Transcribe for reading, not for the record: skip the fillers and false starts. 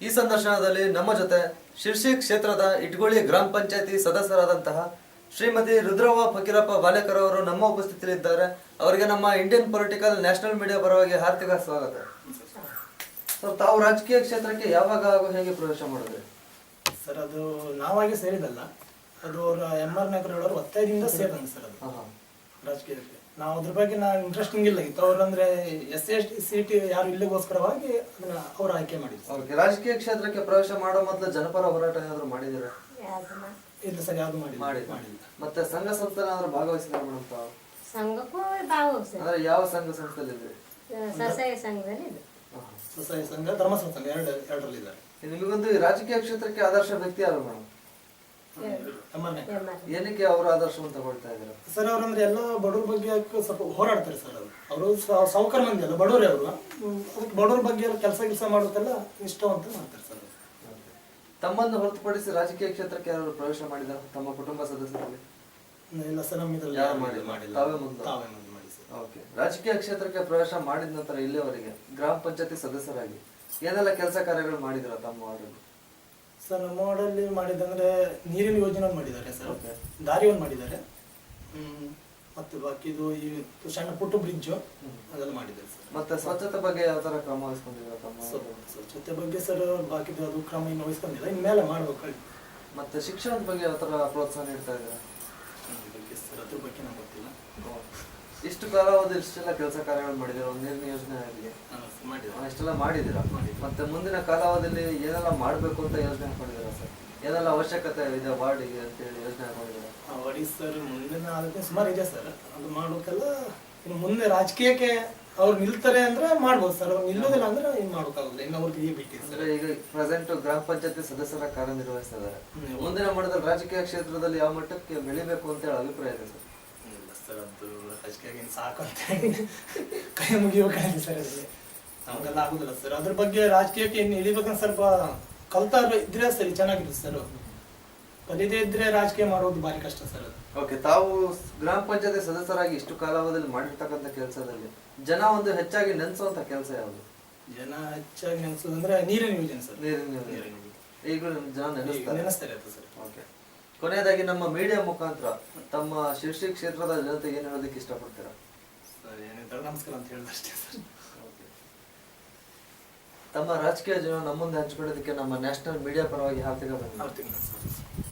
ಈ ಸಂದರ್ಶನದಲ್ಲಿ ನಮ್ಮ ಜೊತೆ ಶಿರ್ಸಿ ಕ್ಷೇತ್ರದ ಇಟ್ಗೋಳಿ ಗ್ರಾಮ ಪಂಚಾಯತಿ ಸದಸ್ಯರಾದಂತಹ ಶ್ರೀಮತಿ ರುದ್ರವ್ವ ಫಕೀರಪ್ಪ ಬಾಲೇಕರ್ ಅವರು ನಮ್ಮ ಉಪಸ್ಥಿತಿಯಲ್ಲಿದ್ದಾರೆ. ಅವರಿಗೆ ನಮ್ಮ ಇಂಡಿಯನ್ ಪೊಲಿಟಿಕಲ್ ನ್ಯಾಷನಲ್ ಮೀಡಿಯಾ ಪರವಾಗಿ ಹಾರ್ದಿಕ ಸ್ವಾಗತ. ಸರ್, ತಾವು ರಾಜಕೀಯ ಕ್ಷೇತ್ರಕ್ಕೆ ಯಾವಾಗ ಹಾಗೂ ಹೇಗೆ ಪ್ರವೇಶ ಮಾಡಿದ್ರಿ? ಸರ್, ಅದು ನಾವಾಗಿ ಸೇರಿದಲ್ಲ, ಅದು ಅವರ MR ನಾಯಕರವರು ಒತ್ತಾಯದಿಂದ ಸೇರಿದಂಗೆ ಸರ್. ಅದು ರಾಜಕೀಯಕ್ಕೆ ನಾವು ಅದ್ರ ಬಗ್ಗೆ ಇಂಟ್ರೆಸ್ಟಿಂಗ್ ಇಲ್ಲ ಇತ್ತು. ಅವ್ರು ಅಂದ್ರೆ SC/ST ಯಾರು ಇಲ್ಲಿಗೋಸ್ಕರವಾಗಿ ಅದನ್ನ ಅವ್ರು ಆಯ್ಕೆ ಮಾಡಿದ್ರು. ರಾಜಕೀಯ ಕ್ಷೇತ್ರಕ್ಕೆ ಪ್ರವೇಶ ಮಾಡೋ ಮೊದಲು ಜನಪರ ಹೋರಾಟ ಏನಾದ್ರು ಮಾಡಿದಿರಾ? ಇಲ್ಲ ಸರ್, ಯಾವ್ದು ಮಾಡಿಲ್ಲ. ಮತ್ತೆ ಸಂಘ ಸಂಸ್ಥೆ ಏನಾದ್ರು ಭಾಗವಹಿಸಿದ್ರೆ ಮೇಡಮ್ ತಾವು? ಸಂಘಕ್ಕೂ ಭಾಗವಹಿಸಿ ಅಂದ್ರೆ ಯಾವ ಸಂಘ ಸಂಸ್ಥೆಯಲ್ಲಿ ಇದ್ರಿ? ಸ್ವಸಹಾಯ ಸಂಘದಲ್ಲಿ ಇದೆ. ಸ್ವಸಹಾಯ ಸಂಘ, ಧರ್ಮಸ್ಥಳ ಸಂಘ ಎರಡರಲ್ಲಿ ಇದ್ದಾರೆ. ನಿಮಗೊಂದು ರಾಜಕೀಯ ಕ್ಷೇತ್ರಕ್ಕೆ ಆದರ್ಶ ವ್ಯಕ್ತಿ ಯಾರು ಮೇಡಮ್? ಏನಕ್ಕೆ ಅವರು ಆದರ್ಶವನ್ನು ತಗೊಳ್ತಾ ಇದ್ದಾರೆ ಸರ್? ಅವ್ರಂದ್ರೆ ಎಲ್ಲ ಬಡವ್ರ ಬಗ್ಗೆ ಸ್ವಲ್ಪ ಹೋರಾಡ್ತಾರೆ ಸರ್. ಅವರು ಸಾಹುಕಾರ ಮಂದಿ ಅಲ್ಲ, ಬಡವರೇ ಅವರು. ಅದಕ್ಕೆ ಬಡವ್ರ ಬಗ್ಗೆ ಕೆಲಸ ಮಾಡೋದೆಲ್ಲ ನಿಷ್ಠಾವಂತ ಮಾಡ್ತಾರೆ ಸರ್. ತಮ್ಮನ್ನು ಹೊರತುಪಡಿಸಿ ರಾಜಕೀಯ ಕ್ಷೇತ್ರಕ್ಕೆ ಯಾರು ಪ್ರವೇಶ ಮಾಡಿದ್ದಾರೆ ತಮ್ಮ ಕುಟುಂಬ ಸದಸ್ಯರಲ್ಲಿ? ಇಲ್ಲ ಸರ್, ನಮ್ಮ ಇದರಲ್ಲಿ ತಾವೇ ಮುಂದೆ ಮಾಡಿ ಸರ್. ಓಕೆ. ರಾಜಕೀಯ ಕ್ಷೇತ್ರಕ್ಕೆ ಪ್ರವೇಶ ಮಾಡಿದ ನಂತರ ಇಲ್ಲಿಯವರೆಗೆ ಗ್ರಾಮ ಪಂಚಾಯತಿ ಸದಸ್ಯರಾಗಿ ಏನೆಲ್ಲ ಕೆಲಸ ಕಾರ್ಯಗಳು ಮಾಡಿದ್ರ ತಮ್ಮ ವಾರ್ಡಲ್ಲಿ? ಸರ್, ನಮ್ಮ ವಾರ್ಡಲ್ಲಿ ಮಾಡಿದಂದ್ರೆ ನೀರಿನ ಯೋಜನೆ ಮಾಡಿದ್ದಾರೆ ಸರ್. ದಾರಿ ಒಂದು ಮಾಡಿದ್ದಾರೆ. ಮತ್ತು ಬಾಕಿದು ಈ ಸಣ್ಣ ಪುಟ್ಟ ಬ್ರಿಡ್ಜು ಅದೆಲ್ಲ ಮಾಡಿದ್ದಾರೆ ಸರ್. ಮತ್ತೆ ಸ್ವಚ್ಛತೆ ಬಗ್ಗೆ ಯಾವ ತರ ಕ್ರಮ ವಹಿಸ್ಕೊಂಡಿದ್ದಾರೆ ತಮ್ಮ? ಸ್ವಚ್ಛತೆ ಬಗ್ಗೆ ಸರ್ ಬಾಕಿದು ಅದು ಕ್ರಮ ಇನ್ನು ವಹಿಸ್ಕೊಂಡಿಲ್ಲ, ಇನ್ಮೇಲೆ ಮಾಡ್ಬೇಕು. ಮತ್ತೆ ಶಿಕ್ಷಣದ ಬಗ್ಗೆ ಯಾವ ತರ ಪ್ರೋತ್ಸಾಹ ನೀಡ್ತಾ ಇದ್ದಾರೆ? ಸರ್, ಅದ್ರ ಬಗ್ಗೆ ನಮ್ಗೆ ಗೊತ್ತಿಲ್ಲ. ಇಷ್ಟು ಕಾಲಾವಧಿ ಇಷ್ಟೆಲ್ಲ ಕೆಲಸ ಕಾರ್ಯಗಳು ಮಾಡಿದಿರ, ಒಂದು ನೀರಿನ ಯೋಜನೆ ಆಗಲಿ ಇಷ್ಟೆಲ್ಲ ಮಾಡಿದಿರಾ? ಮತ್ತೆ ಮುಂದಿನ ಕಾಲಾವಧಿಯಲ್ಲಿ ಏನೆಲ್ಲ ಮಾಡಬೇಕು ಅಂತ ಯೋಜನೆ ಹಾಕೊಂಡಿದ್ದೀರಾ ಸರ್? ಏನೆಲ್ಲ ಅವಶ್ಯಕತೆ ಇದೆ ವಾರ್ಡಿಗೆ ಅಂತೇಳಿ ಯೋಜನೆ ಹಾಕೊಂಡಿದ್ದೀರಾ? ವಾರ್ಡಿ ಸರ್ ಮುಂದಿನ ಆಲೋಚನೆ ಸುಮಾರು ಇದೆ ಸರ್. ಅದು ಮಾಡ್ಬೇಕಲ್ಲ. ಇನ್ನು ಮುಂದೆ ರಾಜಕೀಯಕ್ಕೆ ಅವ್ರು ನಿಲ್ತಾರೆ ಅಂದ್ರೆ ಮಾಡ್ಬೋದು ಸರ್. ಅವ್ರು ನಿಲ್ಲೋದಿಲ್ಲ ಅಂದ್ರೆ ಏನ್ ಮಾಡ್ಬೇಕಾಗುದಿಲ್ಲ. ಇನ್ನು ಅವ್ರಿಗೆ ಬಿಟ್ಟಿದೆ ಸರ್. ಈಗ ಪ್ರೆಸೆಂಟ್ ಗ್ರಾಮ ಪಂಚಾಯತಿ ಸದಸ್ಯರ ಕಾರ್ಯನಿರ್ವಹಿಸ್ತಾ ಇದ್ದಾರೆ. ಮುಂದಿನ ಮಟ್ಟದಲ್ಲಿ ರಾಜಕೀಯ ಕ್ಷೇತ್ರದಲ್ಲಿ ಯಾವ ಮಟ್ಟಕ್ಕೆ ಬೆಳಿಬೇಕು ಅಂತ ಹೇಳಿ ಅಭಿಪ್ರಾಯ ಇದೆ ಸರ್? ಸರ್, ಅದು ರಾಜಕೀಯ ಸಾಕು ಅಂತ ಕೈ ಮುಗಿಬೇಕಾಗಿದೆ ಸರ್. ಅದ್ರಲ್ಲಿ ನಮಗೆಲ್ಲ ಆಗುದಿಲ್ಲ ಸರ್. ಅದ್ರ ಬಗ್ಗೆ ರಾಜಕೀಯಕ್ಕೆ ಇನ್ನು ಇಳಿಬೇಕಂತ ಸ್ವಲ್ಪ ಕಲ್ತಾರು ಇದ್ರೆ ಸರಿ, ಚೆನ್ನಾಗಿದೆ ಸರ್. ಕಲಿದೇ ಇದ್ರೆ ರಾಜಕೀಯ ಮಾಡೋದು ಭಾರಿ ಕಷ್ಟ ಸರ್. ಓಕೆ. ತಾವು ಗ್ರಾಮ ಪಂಚಾಯತಿ ಸದಸ್ಯರಾಗಿ ಇಷ್ಟು ಕಾಲಾವಧಿಯಲ್ಲಿ ಮಾಡಿರ್ತಕ್ಕಂಥ ಕೆಲಸದಲ್ಲಿ ಜನ ಒಂದು ಹೆಚ್ಚಾಗಿ ನೆನೆಸುವಂತ ಕೆಲಸ ಯಾವುದು? ಜನ ಹೆಚ್ಚಾಗಿ ನೆನೆಸೋದಂದ್ರೆ ನೀರಿನ ಯೋಜನೆ ಸರ್. ನೀರಿನ ಯೋಜನೆ ಈಗಲೂ ಜನ ನೆನೆಸ್ತಾರೆ ಸರ್. ಓಕೆ. ಕೊನೆಯದಾಗಿ ನಮ್ಮ ಮೀಡಿಯಾ ಮುಖಾಂತರ ತಮ್ಮ ಶಿರ್ಸಿ ಕ್ಷೇತ್ರದ ಜನತೆಗೆ ಏನ್ ಹೇಳೋದಕ್ಕೆ ಇಷ್ಟಪಡ್ತೀರಾ? ಸರ್, ಏನಿದ್ದಾರೆ ನಮಸ್ಕಾರ ಅಂತ ಹೇಳೋದಷ್ಟೇ ಸರ್. ತಮ್ಮ ರಾಜಕೀಯ ಜೀವನ ನಮ್ಮ ಮುಂದೆ ಹಂಚಿಕೊಳ್ಳೋದಕ್ಕೆ ನಮ್ಮ ನ್ಯಾಷನಲ್ ಮೀಡಿಯಾ ಪರವಾಗಿ ಹಾರ್ದಿಕ ಧನ್ಯವಾದ.